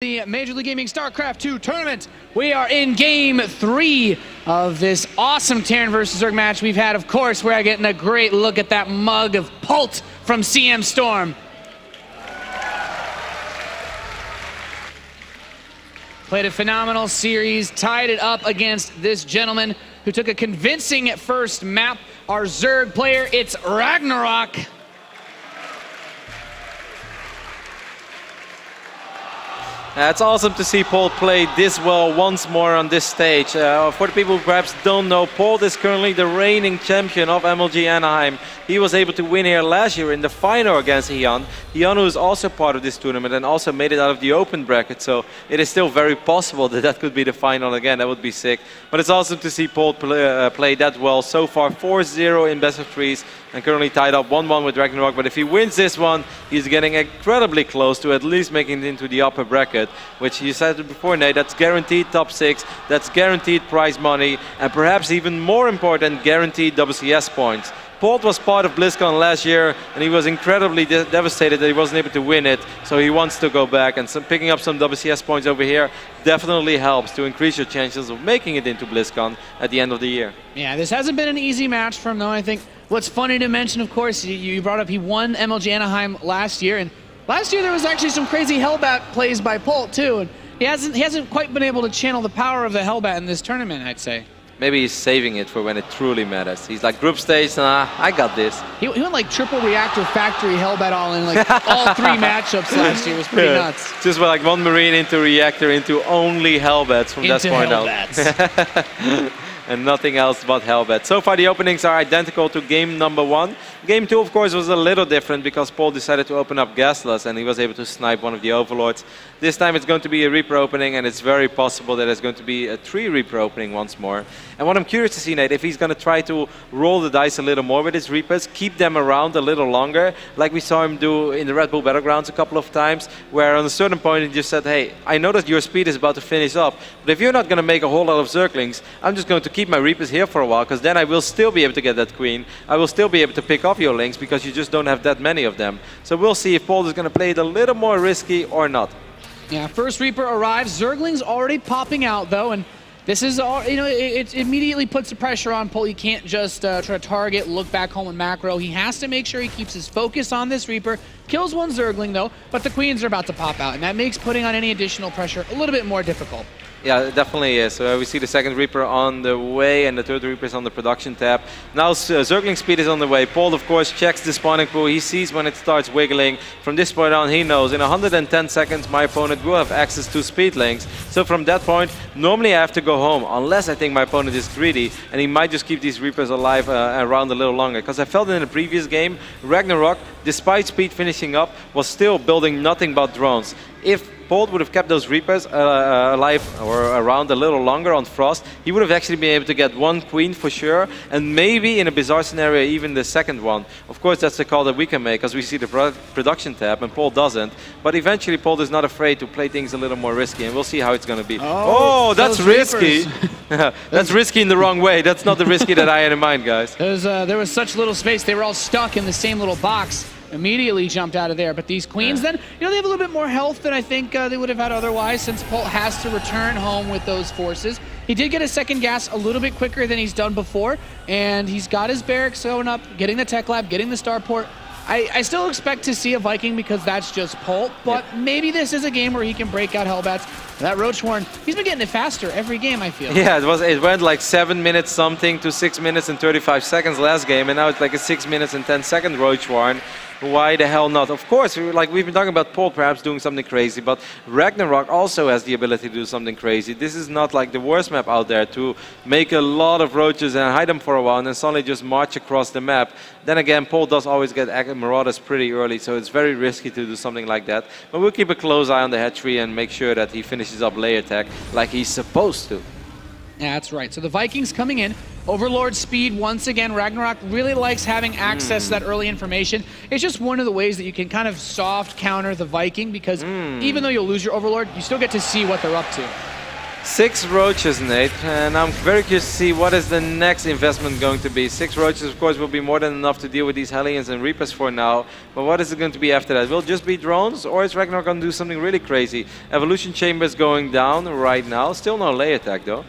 The Major League Gaming Starcraft 2 tournament. We are in game 3 of this awesome Terran versus Zerg match we've had. Of course, we're getting a great look at that mug of Polt from CM Storm. Played a phenomenal series, tied it up against this gentleman who took a convincing first map. Our Zerg player, it's RagnaroK. It's awesome to see Polt play this well once more on this stage. For the people who perhaps don't know, Polt is currently the reigning champion of MLG Anaheim. He was able to win here last year in the final against Hyun. Hyun, who is also part of this tournament and also made it out of the open bracket, so it is still very possible that that could be the final again. That would be sick. But it's awesome to see Polt play that well. So far 4-0 in best of threes and currently tied up 1-1 with RagnaroK. But if he wins this one, he's getting incredibly close to at least making it into the upper bracket, which you said before, Nate, that's guaranteed top 6, that's guaranteed prize money, and perhaps even more important, guaranteed WCS points. Polt was part of BlizzCon last year, and he was incredibly devastated that he wasn't able to win it, so he wants to go back, and picking up some WCS points over here definitely helps to increase your chances of making it into BlizzCon at the end of the year. Yeah, this hasn't been an easy match for him, though. I think what's funny to mention, of course, you brought up he won MLG Anaheim last year, and last year there was actually some crazy Hellbat plays by Polt too, and he hasn't quite been able to channel the power of the Hellbat in this tournament, I'd say. Maybe he's saving it for when it truly matters. He's like, group stage, I got this. He went like triple reactor factory Hellbat all in like all 3 matchups last year. It was pretty nuts. Just like 1 Marine into reactor into only Hellbats from that point out. And nothing else but Hellbat. So far the openings are identical to game number 1. Game 2, of course, was a little different because Polt decided to open up Gasless and he was able to snipe one of the Overlords. This time it's going to be a Reaper opening, and it's very possible that it's going to be a 3 Reaper opening once more. And what I'm curious to see, Nate, if he's going to try to roll the dice a little more with his Reapers, keep them around a little longer, like we saw him do in the Red Bull Battlegrounds a couple of times, where on a certain point he just said, hey, I know that your speed is about to finish up, but if you're not going to make a whole lot of Zerglings, I'm just going to keep my Reapers here for a while, because then I will still be able to get that Queen. I will still be able to pick off your links, because you just don't have that many of them. So we'll see if Polt is going to play it a little more risky or not. Yeah, first Reaper arrives. Zerglings already popping out, though, and this is, it immediately puts the pressure on Polt. He can't just try to target, look back home and macro. He has to make sure he keeps his focus on this Reaper. Kills 1 Zergling, though, but the Queens are about to pop out, and that makes putting on any additional pressure a little bit more difficult. Yeah, it definitely is. We see the 2nd Reaper on the way, and the 3rd Reaper is on the production tab. Now Zergling speed is on the way. Polt, of course, checks the spawning pool. He sees when it starts wiggling. From this point on, he knows in 110 seconds my opponent will have access to speed links. So from that point, normally I have to go home, unless I think my opponent is greedy, and he might just keep these Reapers alive around a little longer. Because I felt in the previous game, RagnaroK, despite speed finishing up, was still building nothing but drones. If Polt would have kept those Reapers alive or around a little longer on Frost, he would have actually been able to get 1 Queen for sure, and maybe in a bizarre scenario even the 2nd one. Of course, that's the call that we can make, because we see the production tab and Polt doesn't. But eventually Polt is not afraid to play things a little more risky, and we'll see how it's going to be. Oh, that's risky. That's risky in the wrong way. That's not the risky that I had in mind, guys. There was such little space. They were all stuck in the same little box. Immediately jumped out of there, but these Queens then, they have a little bit more health than I think they would have had otherwise, since Polt has to return home with those forces. He did get a 2nd gas a little bit quicker than he's done before, and he's got his barracks going up, getting the tech lab, getting the starport. I still expect to see a Viking because that's just Polt, but maybe this is a game where he can break out Hellbats. That Roachhorn, he's been getting it faster every game, I feel. Yeah, it went like 7 minutes something to 6 minutes and 35 seconds last game, and now it's like a 6 minutes and 10-second Roachhorn. Why the hell not? Of course, like we've been talking about Polt perhaps doing something crazy, but RagnaroK also has the ability to do something crazy. This is not like the worst map out there to make a lot of roaches and hide them for a while and then suddenly just march across the map. Then again, Polt does always get Marauders pretty early, so it's very risky to do something like that. But we'll keep a close eye on the hatchery and make sure that he finishes up layer tech like he's supposed to. Yeah, that's right. So the Vikings coming in. Overlord speed once again. RagnaroK really likes having access to that early information. It's just one of the ways that you can kind of soft counter the Viking, because even though you'll lose your Overlord, you still get to see what they're up to. 6 roaches, Nate, and I'm very curious to see what is the next investment going to be. 6 roaches, of course, will be more than enough to deal with these Hellions and Reapers for now, but what is it going to be after that? Will it just be drones, or is RagnaroK going to do something really crazy? Evolution Chamber is going down right now, still no lay attack though.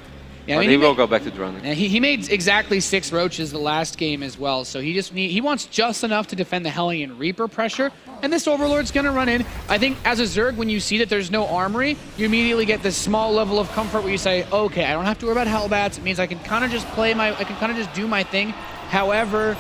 Yeah, I mean, he will go back to droning. He made exactly 6 roaches the last game as well, so he wants just enough to defend the Hellion Reaper pressure, and this Overlord's going to run in. I think as a Zerg, when you see that there's no armory, you immediately get this small level of comfort where you say, okay, I don't have to worry about Hellbats. It means I can kind of just do my thing. However,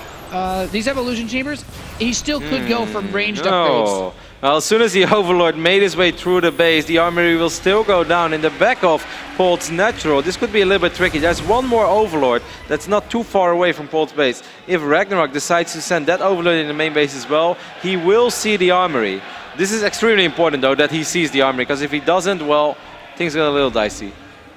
these Evolution Chambers, he still could go from ranged upgrades. Well, as soon as the Overlord made his way through the base, the armory will still go down in the back of Polt's natural. This could be a little bit tricky. There's one more Overlord that's not too far away from Polt's base. If RagnaroK decides to send that Overlord in the main base as well, he will see the armory. This is extremely important, though, that he sees the armory, because if he doesn't, well, things get a little dicey.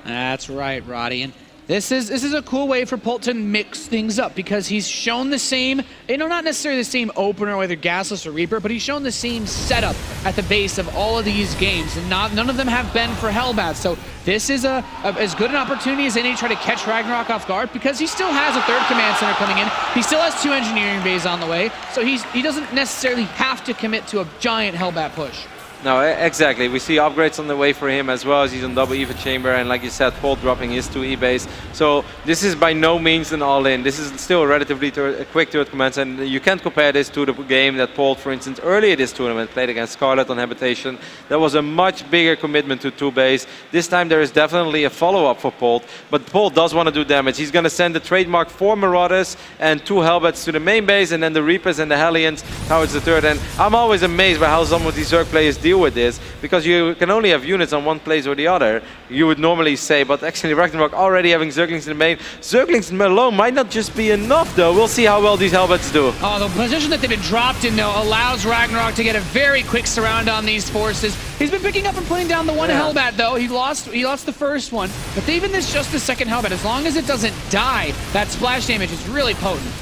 That's right, Roddy. And this is a cool way for Polt to mix things up, because he's shown the same, not necessarily the same opener, whether Gasless or Reaper, but he's shown the same setup at the base of all of these games, and none of them have been for Hellbats. So this is as good an opportunity as any to try to catch RagnaroK off guard, because he still has a 3rd command center coming in. He still has 2 engineering bays on the way, so he doesn't necessarily have to commit to a giant Hellbat push. No, exactly. We see upgrades on the way for him as well, as he's on double EVA chamber, and like you said, Polt dropping his 2 E-base. So this is by no means an all-in. This is still a relatively quick turret commands, and you can't compare this to the game that Polt, for instance, earlier this tournament played against Scarlet on Habitation. That was a much bigger commitment to 2 base. This time there is definitely a follow-up for Polt, but Polt does want to do damage. He's going to send the trademark 4 Marauders and 2 Hellbats to the main base, and then the Reapers and the Hellions towards the third. And I'm always amazed by how some of these Zerg players deal with this, because you can only have units on one place or the other, you would normally say, but actually RagnaroK already having Zerglings in the main. Zerglings alone might not just be enough though. We'll see how well these Hellbats do. Oh, the position that they've been dropped in though allows RagnaroK to get a very quick surround on these forces. He's been picking up and putting down the one Hellbat though. He lost the first one, but even this just the second Hellbat, as long as it doesn't die, that splash damage is really potent.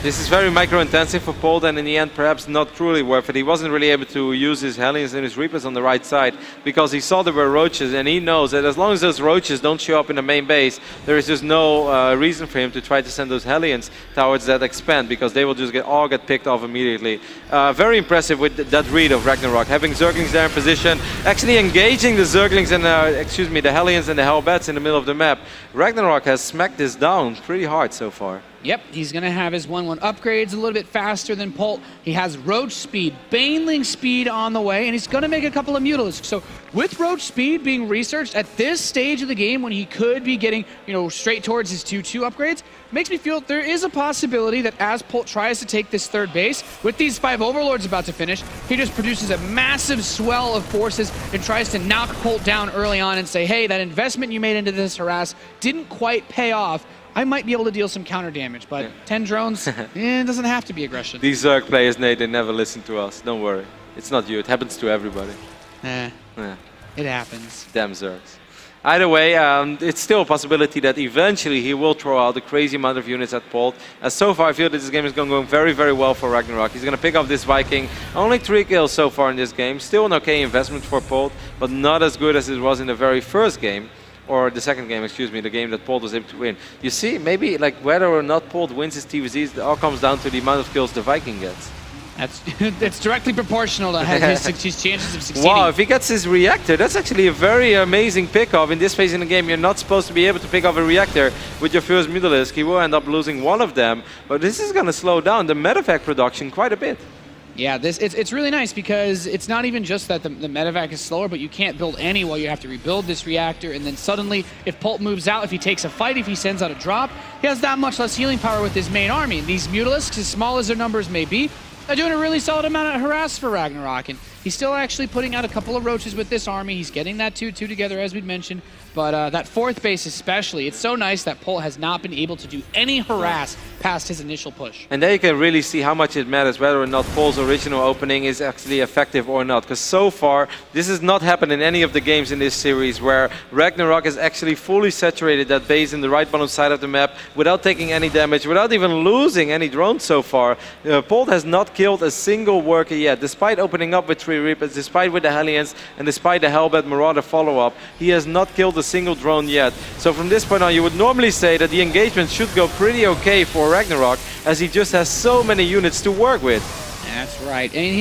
This is very micro-intensive for Polt, and in the end perhaps not truly worth it. He wasn't really able to use his Hellions and his Reapers on the right side, because he saw there were roaches, and he knows that as long as those roaches don't show up in the main base, there is just no reason for him to try to send those Hellions towards that expand, because they will just all get picked off immediately. Very impressive with that read of RagnaroK, having Zerglings there in position, actually engaging the Zerglings and the Hellions and the Hellbats in the middle of the map. RagnaroK has smacked this down pretty hard so far. Yep, he's going to have his 1-1 upgrades a little bit faster than Polt. He has Roach speed, Baneling speed on the way, and he's going to make a couple of Mutalisks. So with Roach speed being researched at this stage of the game, when he could be getting, straight towards his 2-2 upgrades, makes me feel there is a possibility that as Polt tries to take this 3rd base, with these 5 Overlords about to finish, he just produces a massive swell of forces and tries to knock Polt down early on and say, hey, that investment you made into this harass didn't quite pay off. I might be able to deal some counter damage, but 10 drones, it doesn't have to be aggression. These Zerg players, Nate, they never listen to us. Don't worry. It's not you. It happens to everybody. It happens. Damn Zergs. Either way, it's still a possibility that eventually he will throw out a crazy amount of units at Polt. As so far, I feel that this game is going very, very well for RagnaroK. He's going to pick up this Viking. Only 3 kills so far in this game. Still an okay investment for Polt, but not as good as it was in the very first game. Or the second game, excuse me, the game that Polt was able to win. You see, maybe like whether or not Polt wins his TvZs, it all comes down to the amount of kills the Viking gets. It's directly proportional to his chances of succeeding. Wow, if he gets his reactor, that's actually a very amazing pick-off. In this phase in the game, you're not supposed to be able to pick off a reactor with your first Mutalisk. He will end up losing one of them, but this is going to slow down the medevac production quite a bit. Yeah, it's really nice, because it's not even just that the medevac is slower, but you can't build any while you have to rebuild this reactor, and then suddenly, if Polt moves out, if he takes a fight, if he sends out a drop, he has that much less healing power with his main army. And these Mutalisks, as small as their numbers may be, are doing a really solid amount of harass for RagnaroK, and he's still actually putting out a couple of roaches with this army. He's getting that 2-2 together, as we'd mentioned, but that 4th base especially, it's so nice that Polt has not been able to do any harass past his initial push. And there you can really see how much it matters whether or not Polt's original opening is actually effective or not, because so far this has not happened in any of the games in this series where RagnaroK has actually fully saturated that base in the right bottom side of the map without taking any damage, without even losing any drones so far. Polt has not killed a single worker yet, despite opening up with 3 Reapers, despite with the Hellions and despite the Hellbat Marauder follow-up. He has not killed a single drone yet. So from this point on, you would normally say that the engagement should go pretty okay for RagnaroK, as he just has so many units to work with. That's right. And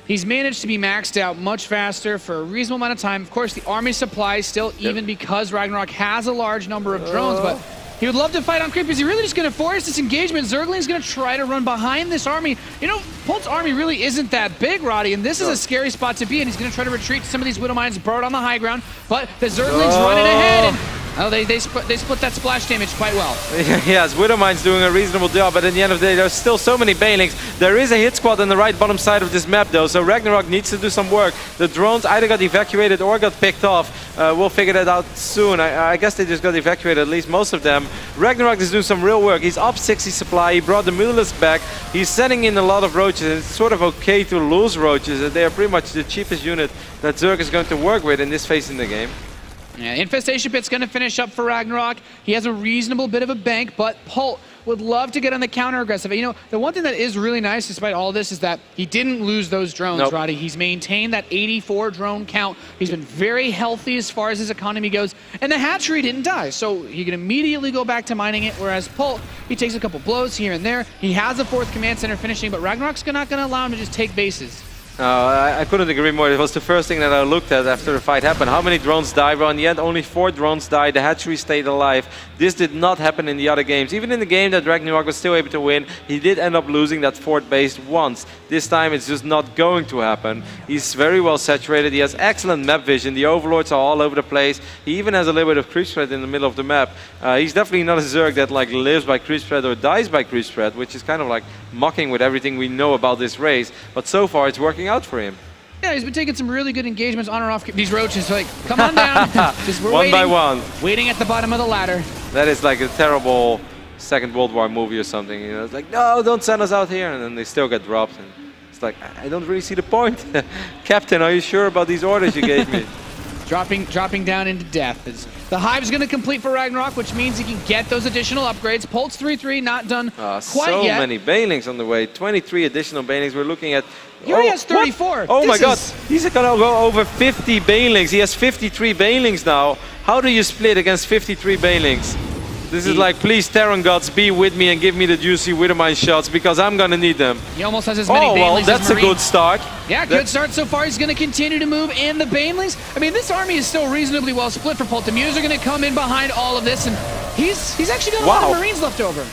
he's managed to be maxed out much faster for a reasonable amount of time. Of course, the army supply is still even because RagnaroK has a large number of drones, but he would love to fight on creep. Is he really just going to force this engagement? Zergling's going to try to run behind this army. You know, Polt's army really isn't that big, Roddy, and this is a scary spot to be in. He's going to try to retreat some of these Widow Mines, burrow it on the high ground, but the Zergling's running ahead, and they split that splash damage quite well. Yes, Widow Mine's doing a reasonable job, but at the end of the day, there's still so many Banelings. There is a hit squad on the right bottom side of this map, though, so RagnaroK needs to do some work. The drones either got evacuated or got picked off. We'll figure that out soon. I guess they just got evacuated, at least most of them. RagnaroK is doing some real work. He's up 60 supply. He brought the Mutalisk back. He's sending in a lot of roaches. It's sort of okay to lose roaches. They are pretty much the cheapest unit that Zerg is going to work with in this phase in the game. Yeah, Infestation Pit's going to finish up for RagnaroK. He has a reasonable bit of a bank, but Polt would love to get on the counter-aggressive. You know, the one thing that is really nice despite all this is that he didn't lose those drones, Roddy. He's maintained that 84 drone count. He's been very healthy as far as his economy goes, and the hatchery didn't die, so he can immediately go back to mining it, whereas Polt, he takes a couple blows here and there. He has a 4th command center finishing, but RagnaroK's not going to allow him to just take bases. I couldn't agree more. It was the first thing that I looked at after the fight happened. How many drones died? Well, in the end, only 4 drones died. The hatchery stayed alive. This did not happen in the other games. Even in the game that RagnaroK was still able to win, he did end up losing that 4th base once. This time, it's just not going to happen. He's very well saturated. He has excellent map vision. The overlords are all over the place. He even has a little bit of creep spread in the middle of the map. He's definitely not a Zerg that like lives by creep spread or dies by creep spread, which is kind of like mocking with everything we know about this race. But so far, it's working out for him. Yeah, he's been taking some really good engagements on or off these roaches. Like, come on down. Just we're one waiting, by one. Waiting at the bottom of the ladder. That is like a terrible Second World War movie or something. You know, it's like, no, don't send us out here, and then they still get dropped. And it's like, I don't really see the point. Captain, are you sure about these orders you gave me? dropping down into death. The Hive's going to complete for RagnaroK, which means he can get those additional upgrades. Polt's 3-3, not done quite so yet. So many Banelings on the way. 23 additional Banelings. We're looking at... He already has 34. Oh my god, he's going to go over 50 Banelings. He has 53 Banelings now. How do you split against 53 Banelings? This is like, please, Terran gods, be with me and give me the juicy Widowmine shots, because I'm going to need them. He almost has as many Banelings well, that's as a good start. Yeah, good start so far. He's going to continue to move in the Banelings. I mean, this army is still reasonably well split for Polt. The Mutas are going to come in behind all of this, and he's actually got a lot of Marines left over.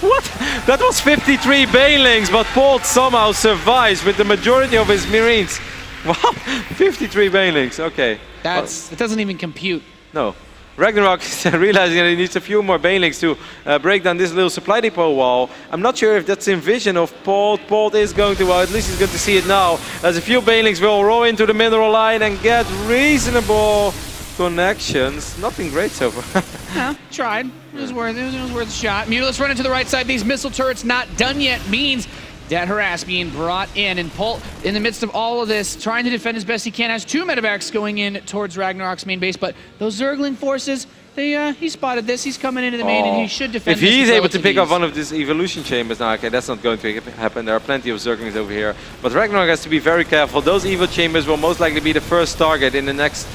What? That was 53 Banelings, but Polt somehow survives with the majority of his Marines. Wow, 53 Banelings, okay. It doesn't even compute. No. RagnaroK is realizing that he needs a few more Banelings to break down this little supply depot wall. I'm not sure if that's in vision of Polt. Polt is going to, well, at least he's going to see it now, as a few Banelings will roll into the mineral line and get reasonable connections. Nothing great so far. Yeah, tried. It was worth a shot. Mutalisk running to the right side. These missile turrets not done yet means that harass being brought in, and Polt, in the midst of all of this, trying to defend as best he can, has 2 medevacs going in towards RagnaroK's main base, but those Zergling forces, he spotted this. He's coming into the main, and he should defend. If he's able to pick up one of these evolution chambers now, okay, that's not going to happen. There are plenty of Zerglings over here, but RagnaroK has to be very careful. Those evo chambers will most likely be the first target in the next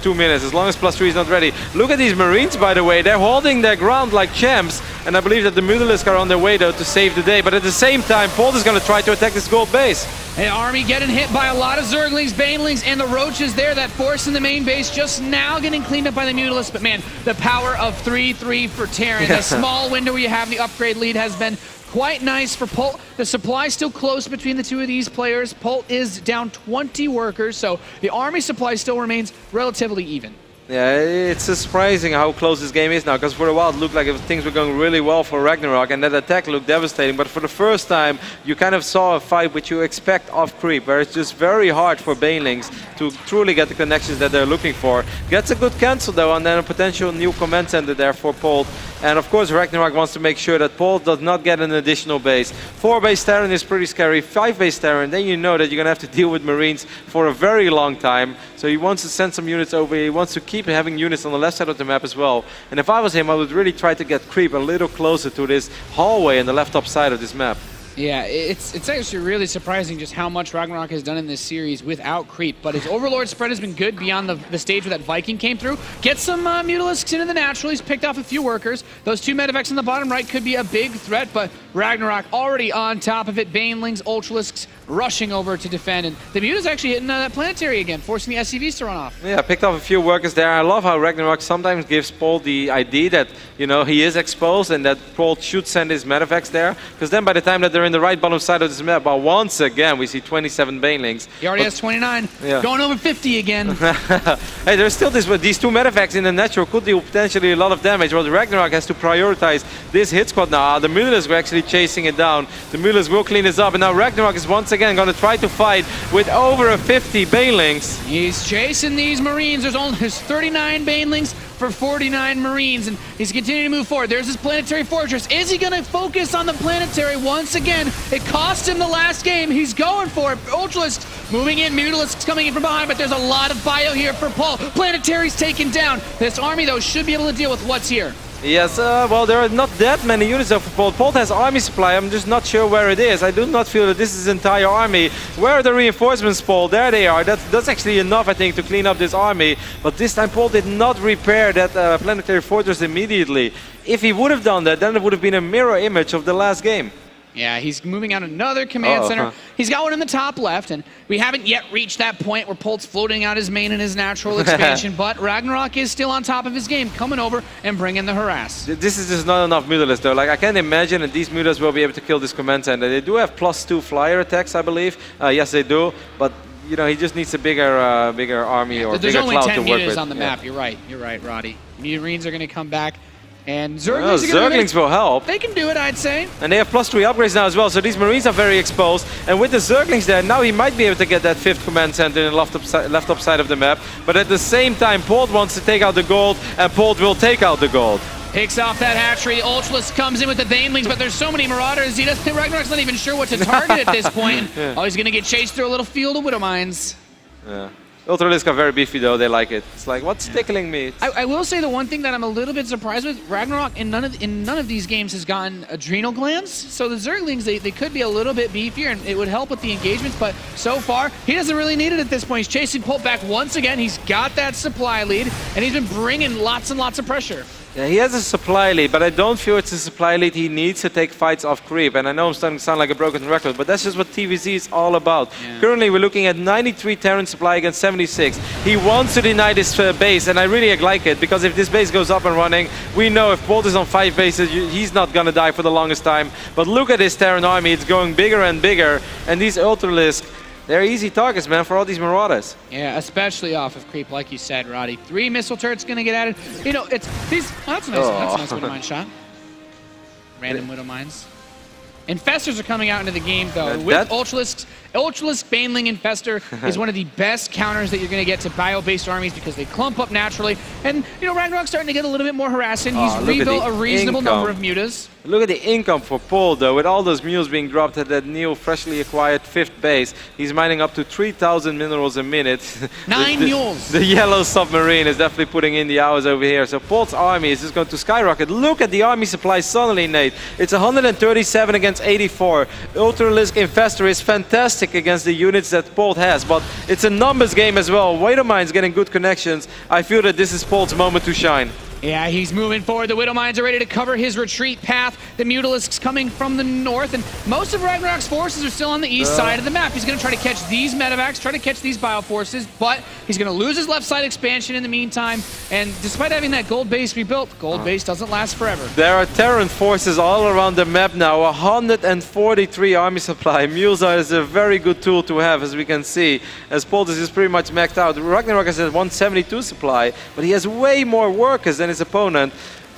2 minutes, as long as +3 is not ready. Look at these Marines, by the way. They're holding their ground like champs, and I believe that the Mutalisk are on their way, though, to save the day. But at the same time, Polt is going to try to attack this gold base. An army getting hit by a lot of Zerglings, Banelings, and the Roaches there. That force in the main base just now getting cleaned up by the Mutalisk. But man, the power of 3-3 for Terran. The small window where you have the upgrade lead has been quite nice for Polt. The supply still close between the 2 of these players. Polt is down 20 workers, so the army supply still remains relatively even. Yeah, it's surprising how close this game is now, because for a while it looked like things were going really well for RagnaroK, and that attack looked devastating, but for the first time you kind of saw a fight which you expect off creep, where it's just very hard for Banelings to truly get the connections that they're looking for. Gets a good cancel though, and then a potential new command center there for Polt. And of course RagnaroK wants to make sure that Polt does not get an additional base. 4 base Terran is pretty scary, 5 base Terran, then you know that you're going to have to deal with Marines for a very long time. So he wants to send some units over, he wants to keep having units on the left side of the map as well. And if I was him, I would really try to get creep a little closer to this hallway in the left top side of this map. Yeah, it's actually really surprising just how much RagnaroK has done in this series without creep. But his Overlord spread has been good beyond the stage where that Viking came through. Get some Mutalisks into the natural. He's picked off a few workers. Those two Medivacs in the bottom right could be a big threat, but RagnaroK already on top of it. Banelings, Ultralisks rushing over to defend. And the Muta's actually hitting that planetary again, forcing the SCVs to run off. Yeah, picked off a few workers there. I love how RagnaroK sometimes gives Polt the idea that, you know, he is exposed and that Polt should send his Medivacs there. Because then by the time that they're in the right bottom side of this map, but once again, we see 27 Banelings. He already has 29. Yeah. Going over 50 again. Hey, there's still these two Medivacs in the natural could do potentially a lot of damage, but RagnaroK has to prioritize this hit squad now. The Mutalisks were actually chasing it down. The Mutalisks will clean this up, and now RagnaroK is once again going to try to fight with over 50 Banelings. He's chasing these Marines. There's 39 Banelings for 49 Marines, and he's continuing to move forward. There's his planetary fortress. Is he going to focus on the planetary once again? It cost him the last game. He's going for it. Ultralisks moving in, Mutalisks coming in from behind, but there's a lot of bio here for Polt. Planetary's taken down. This army, though, should be able to deal with what's here. Yes, well, there are not that many units of Polt. Polt has army supply. I'm just not sure where it is. I do not feel that this is his entire army. Where are the reinforcements, Polt? There they are. That's actually enough, I think, to clean up this army. But this time, Polt did not repair that planetary fortress immediately. If he would have done that, then it would have been a mirror image of the last game. Yeah, he's moving out another command center. He's got one in the top left, and we haven't yet reached that point where Polt's floating out his main and his natural expansion, but RagnaroK is still on top of his game, coming over and bringing the harass. This is just not enough Mutalisks, though. Like, I can't imagine that these Mutalisks will be able to kill this command center. They do have +2 flyer attacks, I believe. Yes, they do, but you know, he just needs a bigger army or bigger cloud to work with. There's only 10 mutas on the map. You're right, Roddy. Marines are going to come back. And Zerglings will help. They can do it, I'd say. And they have +3 upgrades now as well, so these Marines are very exposed. And with the Zerglings there, now he might be able to get that 5th command center in the left up side of the map. But at the same time, Polt wants to take out the gold, and Polt will take out the gold. Picks off that hatchery. The Ultralist comes in with the Banelings, but there's so many Marauders. RagnaroK's not even sure what to target at this point. Yeah. Oh, he's going to get chased through a little field of Widow Mines. Yeah. Ultralisks are very beefy though, they like it. It's like, what's tickling me? I will say the one thing that I'm a little bit surprised with, RagnaroK in none of these games has gotten adrenal glands. So the Zerglings, they could be a little bit beefier and it would help with the engagements, but so far, he doesn't really need it at this point. He's chasing Polt back once again. He's got that supply lead and he's been bringing lots and lots of pressure. Yeah, he has a supply lead, but I don't feel it's a supply lead he needs to take fights off creep. And I know I'm starting to sound like a broken record, but that's just what TvZ is all about. Yeah. Currently, we're looking at 93 Terran supply against 76. He wants to deny this base, and I really like it, because if this base goes up and running, we know if Polt is on 5 bases, he's not going to die for the longest time. But look at this Terran army, it's going bigger and bigger, and these Ultralisks, they're easy targets, man, for all these Marauders. Yeah, especially off of creep, like you said, Roddy. 3 missile turrets going to get added. You know, it's these. Oh, that's a nice Widow Mine shot. Random Widow Mines. Infestors are coming out into the game, though. With Ultralisk, Baneling Infestor is one of the best counters that you're going to get to bio-based armies because they clump up naturally. And, you know, RagnaroK's starting to get a little bit more harassing. He's rebuilt a reasonable number of mutas. Look at the income for Polt, though, with all those mules being dropped at that new, freshly acquired 5th base. He's mining up to 3,000 minerals a minute. 9 mules! The yellow submarine is definitely putting in the hours over here. So Polt's army is just going to skyrocket. Look at the army supply suddenly, Nate. It's 137 against 84. Ultralisk Infestor is fantastic against the units that Polt has, but it's a numbers game as well. Widow Mine's getting good connections. I feel that this is Polt's moment to shine. Yeah, he's moving forward. The Widow Mines are ready to cover his retreat path. The Mutalisks coming from the north, and most of RagnaroK's forces are still on the east side of the map. He's going to try to catch these Medivacs, try to catch these Bioforces, but he's going to lose his left side expansion in the meantime. And despite having that gold base rebuilt, gold base doesn't last forever. There are Terran forces all around the map now. 143 army supply. Mules is a very good tool to have, as we can see, as Polt is just pretty much maxed out. RagnaroK has 172 supply, but he has way more workers than his opponent.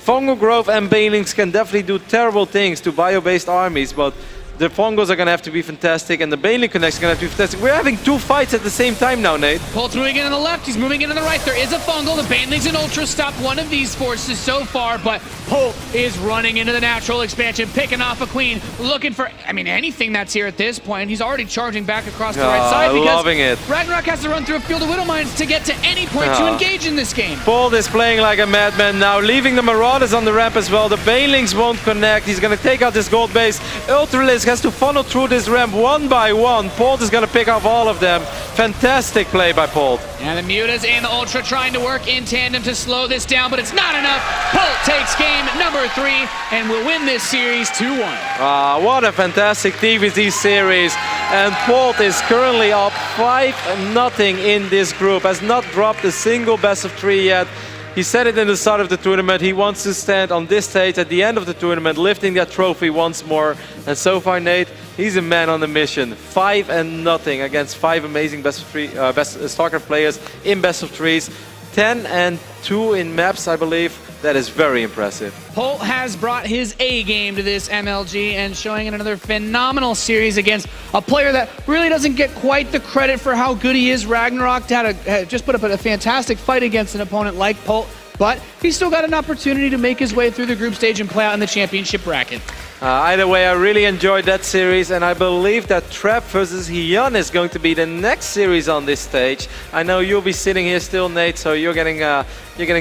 Fungal Growth and Banelings can definitely do terrible things to bio-based armies, but the Fungals are going to have to be fantastic, and the Baneling connection is going to have to be fantastic. We're having 2 fights at the same time now, Nate. Polt's moving in on the left, he's moving in on the right. There is a Fungal. The Banelings and Ultra stop one of these forces so far, but Polt is running into the natural expansion, picking off a Queen, looking for, I mean, anything that's here at this point. He's already charging back across the right side because loving it. RagnaroK has to run through a field of Widow Mines to get to any point to engage in this game. Polt is playing like a madman now, leaving the Marauders on the ramp as well. The Banelings won't connect. He's going to take out this gold base. Ultralisk players has to funnel through this ramp one by one. Polt is going to pick off all of them. Fantastic play by Polt. And the Mutas and the Ultra trying to work in tandem to slow this down, but it's not enough. Polt takes game number 3 and will win this series 2-1. What a fantastic TvZ series. And Polt is currently up 5-0 in this group. Has not dropped a single best of 3 yet. He said it in the start of the tournament. He wants to stand on this stage at the end of the tournament, lifting that trophy once more. And so far, Nate, he's a man on the mission. 5-0 against 5 amazing best Starcraft players in best of 3s. 10-2 in maps, I believe. That is very impressive. Polt has brought his A game to this MLG and showing another phenomenal series against a player that really doesn't get quite the credit for how good he is. RagnaroK had just put up a fantastic fight against an opponent like Polt, but he's still got an opportunity to make his way through the group stage and play out in the championship bracket. Either way, I really enjoyed that series, and I believe that Trap versus Hyun is going to be the next series on this stage. I know you'll be sitting here still, Nate, so you're getting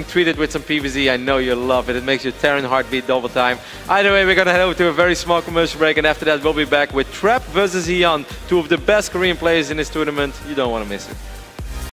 treated with some PvZ. I know you love it. It makes your Terran heartbeat double time. Either way, we're going to head over to a very small commercial break, and after that, we'll be back with Trap versus Hyun, 2 of the best Korean players in this tournament. You don't want to miss it.